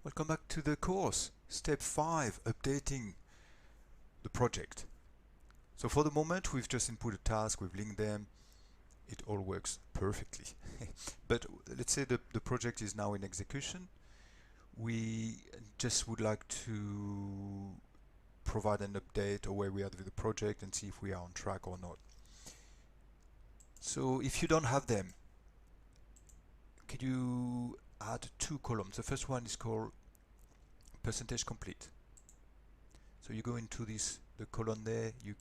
Welcome back to the course. Step 5, updating the project. So for the moment we've just input a task, we've linked them, it all works perfectly. But let's say the project is now in execution. We just would like to provide an update of where we are with the project and see if we are on track or not. So if you don't have them, can you add two columns? The first one is called percentage complete. So you go into the column there, you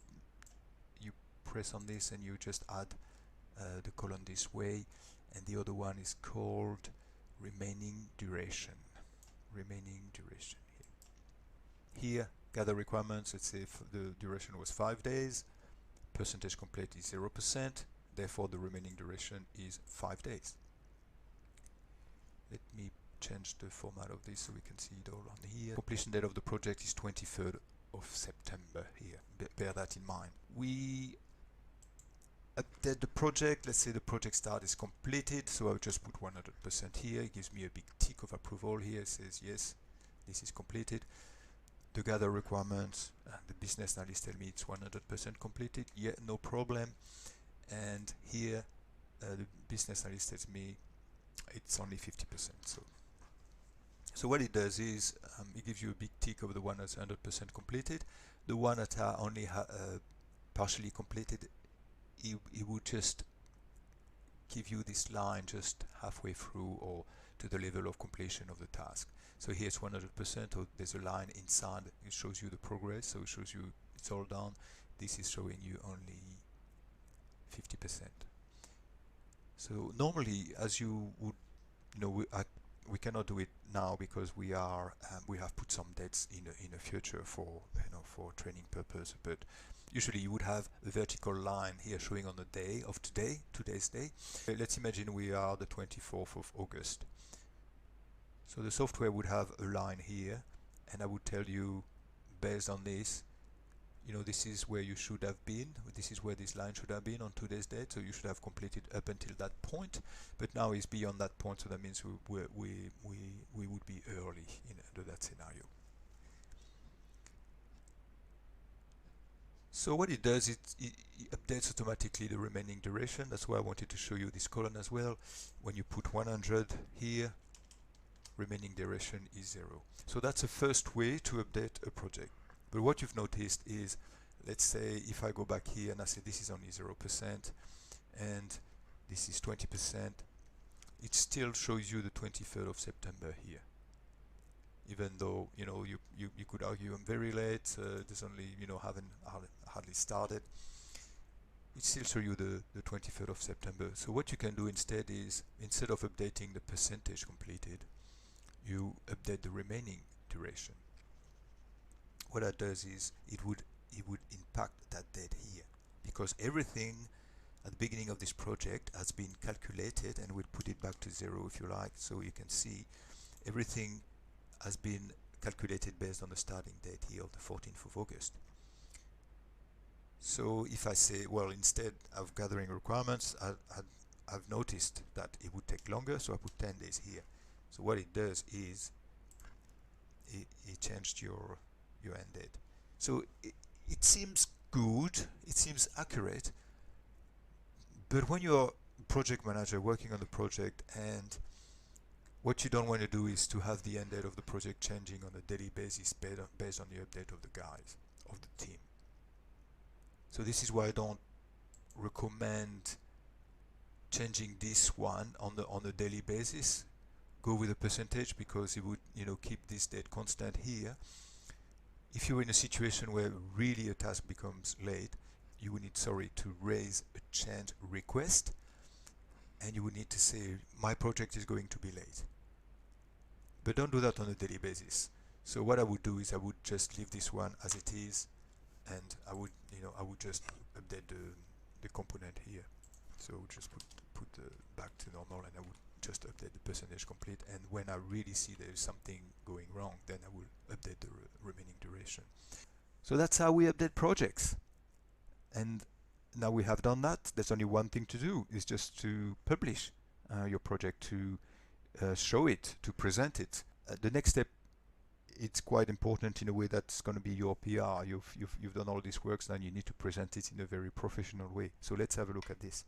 press on this and you just add the column this way, and the other one is called remaining duration. Remaining duration here, gather requirements. Let's say if the duration was 5 days, percentage complete is 0%, therefore the remaining duration is 5 days. Let me change the format of this so we can see it all on here. Completion date of the project is 23rd of September here. Bear that in mind. We update the project. Let's say the project start is completed, so I'll just put 100% here. It gives me a big tick of approval here. It says yes, this is completed. The gather requirements, the business analyst tell me it's 100% completed. Yeah, no problem. And here the business analyst tells me it's only 50%. So what it does is it gives you a big tick of the one that's 100% completed. The one that are only partially completed, it would just give you this line just halfway through or to the level of completion of the task. So here's 100%, or there's a line inside, it shows you the progress, so it shows you it's all done. This is showing you only 50%. So normally, as you would, we cannot do it now because we have put some dates in the future for for training purpose. But usually you would have a vertical line here showing on the day of today's day. Let's imagine we are the 24th of August. So the software would have a line here, and I would tell you based on this, this is where you should have been, this is where this line should have been on today's date, so you should have completed up until that point, but now it's beyond that point, so that means we would be early under that scenario. So what it does, it updates automatically the remaining duration. That's why I wanted to show you this column as well. When you put 100 here, remaining duration is 0. So that's the first way to update a project. But what you've noticed is, let's say if I go back here and I say this is only 0% and this is 20%, it still shows you the 23rd of September here. Even though you could argue I'm very late, there's only haven't hardly started, it still shows you the 23rd of September. So what you can do instead is, instead of updating the percentage completed, you update the remaining duration. What that does is it would impact that date here, because everything at the beginning of this project has been calculated, and we'll put it back to 0 if you like, so you can see everything has been calculated based on the starting date here of the 14th of August. So if I say, well, instead of gathering requirements, I've noticed that it would take longer, so I put 10 days here. So what it does is it changed your end date. So it seems good, it seems accurate, but when you're a project manager working on the project, and what you don't want to do is to have the end date of the project changing on a daily basis based on the update of the guys, of the team. So this is why I don't recommend changing this one on a daily basis. Go with a percentage, because it would keep this date constant here. If you're in a situation where really a task becomes late, you would need to raise a change request, and you would need to say my project is going to be late. But don't do that on a daily basis. So what I would do is I would just leave this one as it is, and I would just update the component here. So just put back to normal, and I would just update the percentage complete, and when I really see there is something going wrong, then I will update the remaining duration. So that's how we update projects. And now we have done that, there's only one thing to do, is just to publish your project, to show it, to present it. The next step, it's quite important in a way that's going to be your PR. You've done all these works, now you need to present it in a very professional way. So let's have a look at this.